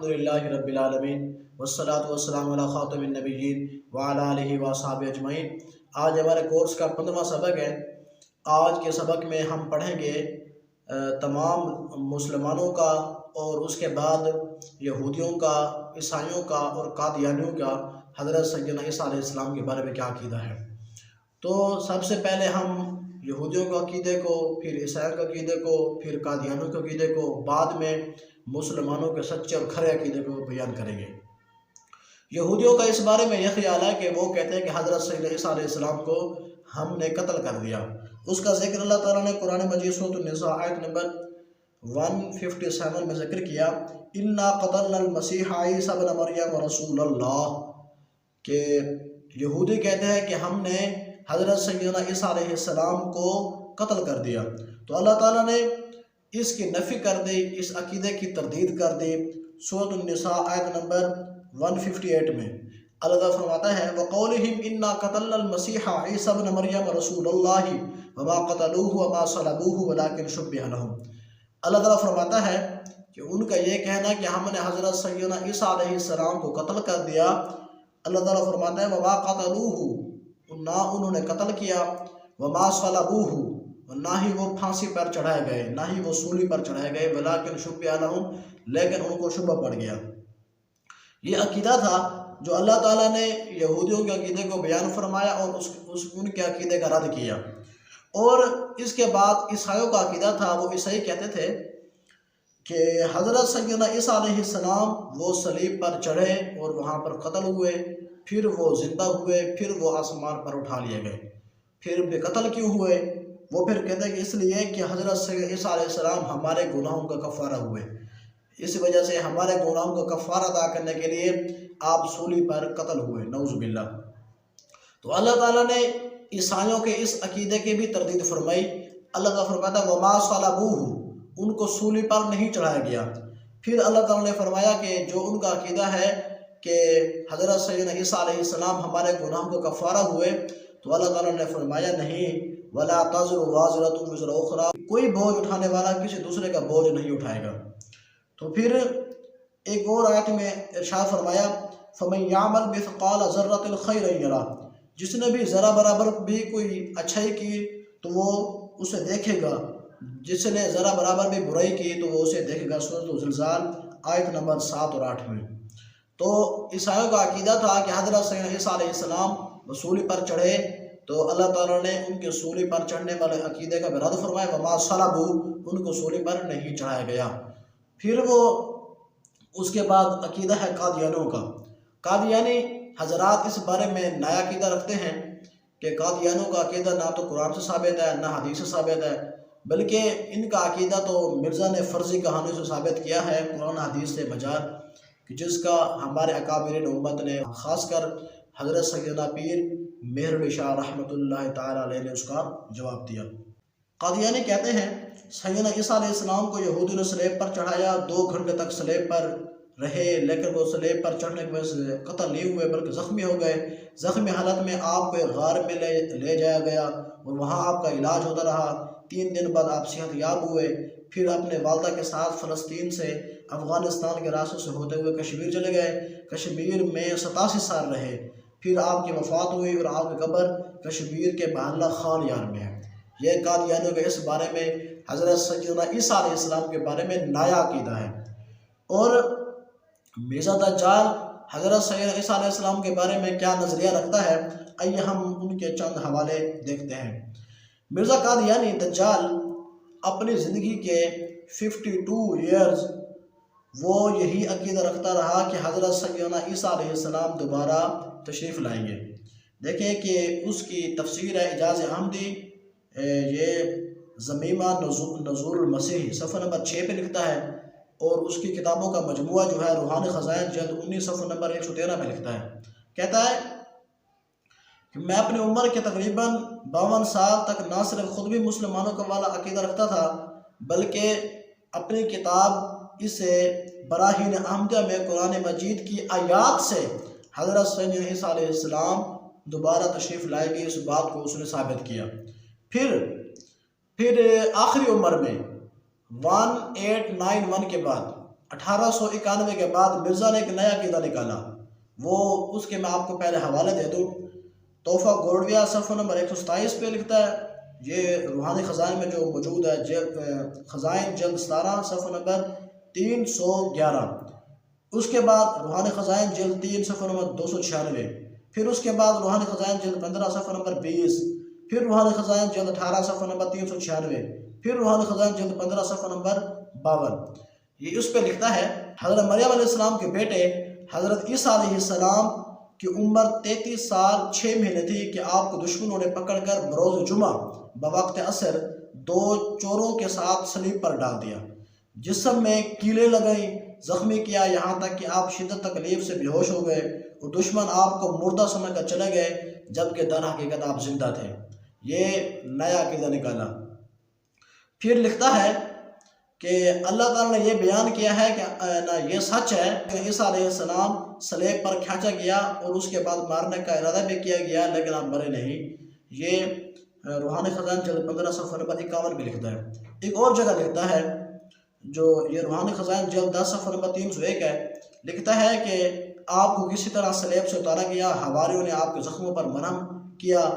الحمدللہ رب العالمین والصلاة والسلام علی خاتم النبیین وعلی آلہ وصحبہ اجمعین۔ آج ہمارے کورس کا 15واں سبق ہے۔ آج کے سبق میں ہم پڑھیں گے تمام مسلمانوں کا اور اس کے بعد یہودیوں کا، عیسائیوں کا اور قادیانیوں کا حضرت سیدنا عیسیٰ علیہ السلام کے بارے میں کیا عقیدہ ہے۔ تو سب سے پہلے ہم یہودیوں کے عقیدے کو، پھر عیسائیوں کے عقیدے کو، پھر قادیانیوں کے عقیدے کو، بعد میں مسلمانوں کے سچے اور کھرے عقیدے کو بیان کریں گے۔ یہودیوں کا اس بارے میں یہ خیال ہے کہ وہ کہتے ہیں کہ حضرت سیدنا عیسیٰ علیہ السلام کو ہم نے قتل کر دیا۔ اس کا ذکر اللہ تعالیٰ نے قرآن مجید سورۃ النساء آیت نمبر 157 میں ذکر کیا، اِنَّا قَتَلْنَا الْمَسِيحَ عِيسَىٰ ابْنَ مَرْيَمَ رَسُولَ اللَّهِ، کہ یہودی کہتے ہیں کہ ہم نے حضرت سیدنا عیسیٰ علیہ السلام کو قتل کر دیا۔ تو اللہ تعالیٰ نے اس کی نفی کر دی، اس عقیدے کی تردید کر دی۔ سورۃ النساء آیت نمبر 158 میں اللہ تعالیٰ فرماتا ہے وَقَوْلِهِمْ إِنَّا قَتَلْنَا الْمَسِيحَ عِيسَىٰ ابْنَ مَرْيَمَ رَسُولَ اللَّهِ وَمَا قَتَلُوهُ وَمَا صَلَبُوهُ وَلَٰكِنْ شُبِّهَ لَهُمْ۔ اللہ تعالیٰ فرماتا ہے کہ ان کا یہ کہنا کہ ہم نے حضرت سیدنا عیسیٰ علیہ السلام کو قتل کر دیا، اللہ تعالیٰ فرماتا ہے وَمَا قَتَلُوهُ، نہ انہوں نے قتل کیا، وَمَا صَلَبُوهُ، نہ ہی وہ پھانسی پر چڑھائے گئے، نہ ہی وہ سولی پر چڑھائے گئے، وَلَٰكِنْ شُبِّهَ لَهُمْ، لیکن ان کو شبہ پڑ گیا۔ یہ عقیدہ تھا جو اللہ تعالیٰ نے یہودیوں کے عقیدے کو بیان فرمایا اور ان کے عقیدے کا رد کیا۔ اور اس کے بعد عیسائیوں کا عقیدہ تھا، وہ عیسائی کہتے تھے کہ حضرت سیدنا عیسیٰ علیہ السلام وہ صلیب پر چڑھے اور وہاں پر قتل ہوئے، پھر وہ زندہ ہوئے، پھر وہ آسمان پر اٹھا لیے گئے۔ پھر بے قتل کیوں ہوئے؟ وہ پھر کہتے ہیں کہ اس لیے کہ حضرت سیدنا عیسیٰ علیہ السلام ہمارے گناہوں کا کفارہ ہوئے، اس وجہ سے ہمارے گناہوں کا کفارہ ادا کرنے کے لیے آپ سولی پر قتل ہوئے، نعوذ باللہ۔ تو اللہ تعالیٰ نے عیسائیوں کے اس عقیدے کی بھی تردید فرمائی۔ اللہ تعالیٰ فرماتا ہے وَمَا صَلَبُوهُ، ان کو سولی پر نہیں چڑھایا گیا۔ پھر اللہ تعالیٰ نے فرمایا کہ جو ان کا عقیدہ ہے کہ حضرت سیدنا عیسیٰ علیہ السلام ہمارے گناہوں کا کفارہ ہوئے، تو اللہ تعالیٰ نے فرمایا نہیں، وَلَا تَزِرُ وَازِرَةٌ وِزْرَ أُخْرَىٰ، کوئی بوجھ اٹھانے والا کسی دوسرے کا بوجھ نہیں اٹھائے گا۔ تو پھر ایک اور آیت میں ارشاد فرمایا فَمَنْ يَعْمَلْ مِثْقَالَ ذَرَّةٍ خَيْرًا يَرَهُ، جس نے بھی ذرہ برابر بھی کوئی اچھائی کی تو وہ اسے دیکھے گا، جس نے ذرہ برابر بھی برائی کی تو وہ اسے دیکھے گا۔ سورۃ الزلزال آیت نمبر 7 اور 8 میں۔ تو عیسائیوں کا عقیدہ تھا کہ حضرت سیدنا عیسیٰ علیہ السلام سولی پر چڑھے، تو اللہ تعالیٰ نے ان کے سولی پر چڑھنے والے عقیدے کا بھی رد فرمایا وَمَا صَلَبُوهُ، ان کو سولی پر نہیں چڑھایا گیا۔ پھر وہ اس کے بعد عقیدہ ہے قادیانیوں کا۔ قادیانی حضرات اس بارے میں نیا عقیدہ رکھتے ہیں کہ قادیانیوں کا عقیدہ نہ تو قرآن سے ثابت ہے نہ حدیث سے ثابت ہے، بلکہ ان کا عقیدہ تو مرزا نے فرضی کہانیوں سے ثابت کیا ہے، قرآن حدیث سے بجار، جس کا ہمارے اکابرین امت نے خاص کر حضرت سیدنا پیر مہر علی شاہ رحمۃ اللہ تعالیٰ علیہ نے اس کا جواب دیا۔ قادیانی کہتے ہیں سیدنا عیسیٰ علیہ السلام کو یہودی نے سلیب پر چڑھایا، 2 گھنٹے تک سلیب پر رہے، لیکن وہ سلیب پر چڑھنے کی وجہ سے قتل نہیں ہوئے بلکہ زخمی ہو گئے۔ زخمی حالت میں آپ کو ایک غار میں لے جایا گیا اور وہاں آپ کا علاج ہوتا رہا۔ 3 دن بعد آپ صحت یاب ہوئے، پھر اپنے والدہ کے ساتھ فلسطین سے افغانستان کے راستے سے ہوتے ہوئے کشمیر چلے گئے۔ کشمیر میں 87 سال رہے، پھر آپ کی وفات ہوئی اور آپ کی قبر کشمیر کے محلہ خان یار میں ہے۔ یہ قادیانیوں کے اس بارے میں حضرت سیدنا عیسیٰ علیہ السلام کے بارے میں نیا عقیدہ ہے۔ اور مرزا دجال حضرت سیدنا عیسیٰ علیہ السلام کے بارے میں کیا نظریہ رکھتا ہے، آئیے ہم ان کے چند حوالے دیکھتے ہیں۔ مرزا قادیانی دجال اپنی زندگی کے 52 ایئرز وہ یہی عقیدہ رکھتا رہا کہ حضرت سیدنا عیسیٰ علیہ السلام دوبارہ تشریف لائیں گے۔ دیکھیں کہ اس کی تفسیر ہے اعجاز احمدی، یہ ضمیمہ نزول المسیح صفحہ نمبر 6 پہ لکھتا ہے، اور اس کی کتابوں کا مجموعہ جو ہے روحانی خزائن جلد 19 صفحہ نمبر 113 میں لکھتا ہے۔ کہتا ہے کہ میں اپنی عمر کے تقریباً 52 سال تک نہ صرف خود بھی مسلمانوں کا والا عقیدہ رکھتا تھا، بلکہ اپنی کتاب اسے براہین احمدیہ میں قرآن مجید کی آیات سے حضرت سیدنا عیسیٰ علیہ السلام دوبارہ تشریف لائے گی، اس بات کو اس نے ثابت کیا۔ پھر آخری عمر میں 1891 کے بعد 1891 کے بعد مرزا نے ایک نیا عقیدہ نکالا، وہ اس کے میں آپ کو پہلے حوالے دے دوں۔ تحفہ گوڑویا صفحہ نمبر 127 پہ لکھتا ہے، یہ روحانی خزائن میں جو موجود ہے، خزائن جلد 17 صفحہ نمبر 311۔ اس کے بعد روحانی خزائن جلد 3 صفحہ نمبر 296، پھر اس کے بعد روحانی خزائن جلد 15 صفحہ نمبر 20، پھر روحانی خزائن جلد 18 صفحہ نمبر 396، پھر روحانی خزائن جلد 15 صفحہ نمبر 52۔ یہ اس پہ لکھتا ہے، حضرت مریم علیہ السلام کے بیٹے حضرت عیسیٰ علیہ السلام کی عمر 33 سال 6 مہینے تھی کہ آپ کو دشمنوں نے پکڑ کر بروز جمعہ بوقت عصر 2 چوروں کے ساتھ صلیب پر ڈال دیا، جسم میں کیلیں لگائیں، زخمی کیا، یہاں تک کہ آپ شدت تکلیف سے بے ہوش ہو گئے اور دشمن آپ کو مردہ سمجھ کر چلے گئے، جبکہ در حقیقت آپ زندہ تھے۔ یہ نیا عقیدہ نکالا۔ پھر لکھتا ہے کہ اللہ تعالیٰ نے یہ بیان کیا ہے کہ یہ سچ ہے کہ عیسیٰ علیہ السلام صلیب پر کھینچا گیا اور اس کے بعد مارنے کا ارادہ بھی کیا گیا، لیکن آپ مرے نہیں۔ یہ روحانی خزائن جلد 15 صفحہ نمبر 51 بھی لکھتا ہے۔ ایک اور جگہ لکھتا ہے، جو یہ روحانی خزائن جلد 10 صفحہ نمبر 301 ہے، لکھتا ہے کہ آپ کو کسی طرح صلیب سے اتارا گیا، حواریوں نے آپ کے زخموں پر مرہم کیا،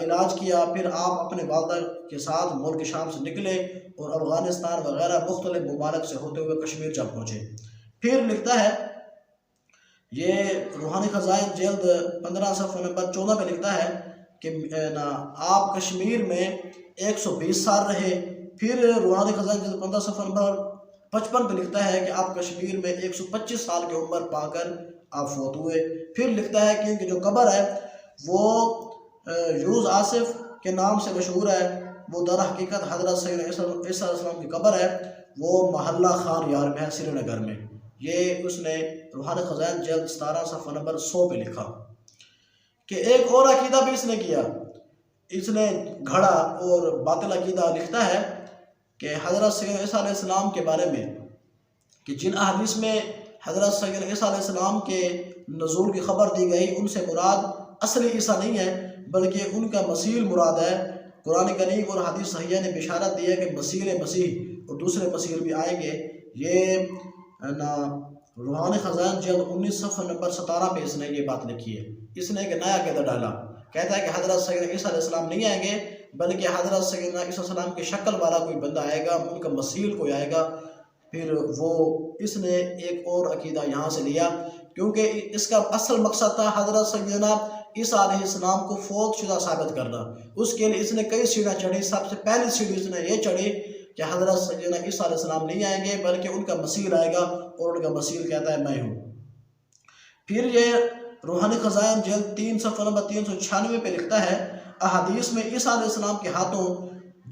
علاج کیا، پھر آپ اپنے والدہ کے ساتھ ملک شام سے نکلے اور افغانستان وغیرہ مختلف ممالک سے ہوتے ہوئے کشمیر جا پہنچے۔ پھر لکھتا ہے، یہ روحانی خزائن جلد 15 صفحہ نمبر 14 پہ لکھتا ہے کہ آپ کشمیر میں 120 سال رہے۔ پھر روحانی خزائن جلد 15 صفحہ نمبر 55 پہ لکھتا ہے کہ آپ کشمیر میں 125 سال کی عمر پا کر آپ فوت ہوئے۔ پھر لکھتا ہے کہ ان کی جو قبر ہے وہ یوز آصف کے نام سے مشہور ہے، وہ در حقیقت حضرت سیدنا عیسیٰ علیہ السلام کی قبر ہے، وہ محلہ خان یار میں ہے، سری نگر میں۔ یہ اس نے روحانی خزائن جلد 17 صفحہ نمبر 100 پہ لکھا۔ کہ ایک اور عقیدہ بھی اس نے کیا، اس نے گھڑا اور باطل عقیدہ لکھتا ہے کہ حضرت سیدنا عیسیٰ علیہ السلام کے بارے میں کہ جن احادیث میں حضرت سیدنا عیسیٰ علیہ السلام کے نزول کی خبر دی گئی، ان سے مراد اصلی عیسیٰ نہیں ہے بلکہ ان کا مسیح مراد ہے۔ قرآن کریم اور حدیث صحیحہ نے بشارت دی ہے کہ مسیح اور دوسرے مسیح بھی آئیں گے۔ یہ روحانی خزائن جلد 19 صفحہ نمبر 17 پہ اس نے یہ بات لکھی ہے۔ اس نے ایک نیا عقیدہ ڈالا، کہتا ہے کہ حضرت سیدنا عیسیٰ علیہ السلام نہیں آئیں گے بلکہ حضرت سیدنا عیسیٰ علیہ السلام کی شکل والا کوئی بندہ آئے گا، ان کا مسیح کوئی آئے گا۔ پھر وہ اس نے ایک اور عقیدہ یہاں سے لیا، کیونکہ اس کا اصل مقصد تھا حضرت سیدنا عیسیٰ علیہ السلام کو فوت شدہ ثابت کرنا۔ اس کے لیے اس نے کئی سیڑھیاں چڑھی۔ سب سے پہلی سیڑھی اس نے یہ چڑھی کہ حضرت سیدنا عیسیٰ علیہ السلام نہیں آئیں گے بلکہ ان کا مسیح آئے گا، اور ان کا مسیح کہتا ہے میں ہوں۔ پھر یہ روحانی خزائن جلد 3 صفحہ نمبر 396 پہ لکھتا ہے، احادیث میں عیسیٰ علیہ السلام کے ہاتھوں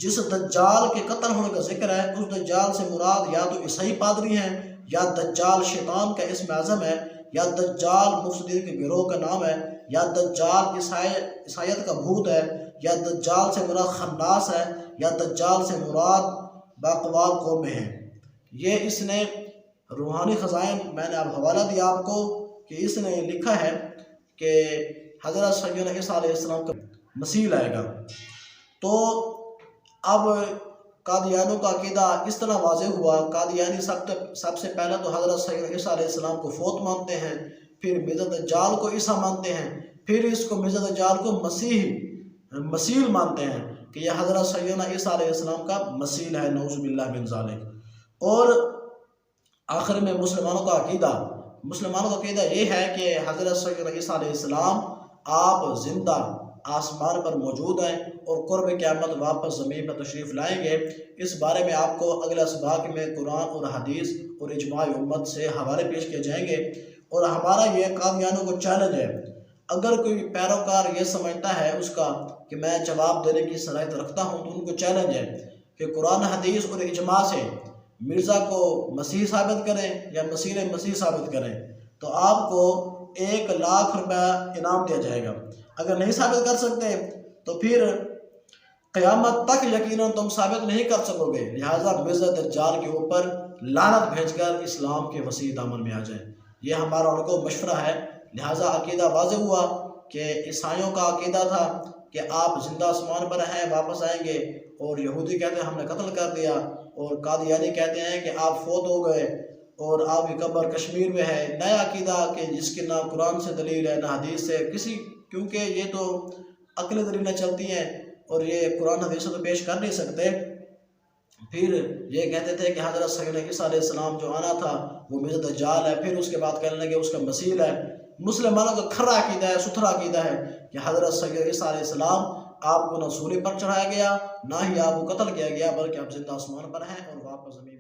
جس دجال کے قتل ہونے کا ذکر ہے، اس دجال سے مراد یا تو عیسائی پادری ہیں، یا دجال شیطان کا اسم اعظم ہے، یا دجال مفسدین کے گروہ کا نام ہے، یا دجال عیسائیت کا بھوت ہے، یا دجال سے مراد خناس ہے، یا دجال سے مراد باقوال قوم ہیں۔ یہ اس نے روحانی خزائن، میں نے اب حوالہ دیا آپ کو کہ اس نے لکھا ہے کہ حضرت سیدنا عیسیٰ علیہ السلام کا مسیح آئے گا۔ تو اب قادیانوں کا عقیدہ اس طرح واضح ہوا۔ قادیانی سب سے پہلے تو حضرت سیدنا عیسیٰ علیہ السلام کو فوت مانتے ہیں، پھر مرزا دجال کو عیسیٰ مانتے ہیں، پھر اس کو مرزا دجال کو مسیح مانتے ہیں کہ یہ حضرت سیدنا عیسیٰ علیہ السلام کا مسیح ہے، نعوذ باللہ من ذالک۔ اور آخر میں مسلمانوں کا عقیدہ یہ ہے کہ حضرت سیدنا عیسیٰ علیہ السلام آپ زندہ آسمان پر موجود ہیں اور قرب قیامت واپس زمین پر تشریف لائیں گے۔ اس بارے میں آپ کو اگلا سباق میں قرآن اور حدیث اور اجماع امت سے حوالے پیش کیے جائیں گے۔ اور ہمارا یہ قادیانوں کو چیلنج ہے، اگر کوئی پیروکار یہ سمجھتا ہے اس کا کہ میں جواب دینے کی صلاحیت رکھتا ہوں، تو ان کو چیلنج ہے کہ قرآن حدیث اور اجماع سے مرزا کو مسیح ثابت کریں یا مسیح ثابت کریں، تو آپ کو 1,00,000 روپے انعام دیا جائے گا۔ اگر نہیں ثابت کر سکتے تو پھر قیامت تک یقیناً تم ثابت نہیں کر سکو گے، لہٰذا مرزا دجال کے اوپر لعنت بھیج کر اسلام کے وسیع دامن میں آ جائیں۔ یہ ہمارا ان کو مشورہ ہے۔ لہٰذا عقیدہ واضح ہوا کہ عیسائیوں کا عقیدہ تھا کہ آپ زندہ آسمان پر ہیں، واپس آئیں گے، اور یہودی کہتے ہیں ہم نے قتل کر دیا، اور قادیانی کہتے ہیں کہ آپ فوت ہو گئے، اور آپ کی قبر کشمیر میں ہے، نیا عقیدہ کہ جس کی نہ قرآن سے دلیل ہے نہ حدیث سے کسی، کیونکہ یہ تو عقل دلیلیں چلتی ہیں اور یہ قرآن حدیث سے تو پیش کر نہیں سکتے۔ پھر یہ کہتے تھے کہ حضرت سیدنا عیسیٰ علیہ السلام جو آنا تھا وہ مرزا دجال ہے، پھر اس کے بعد کہنے لگے اس کا مسیح ہے۔ مسلمانوں کا کھرا عقیدہ ہے، ستھرا عقیدہ ہے کہ حضرت سیدنا عیسیٰ علیہ السلام آپ کو نہ سولی پر چڑھایا گیا، نہ ہی آپ کو قتل کیا گیا، بلکہ آپ زندہ آسمان پر ہیں اور واپس زمین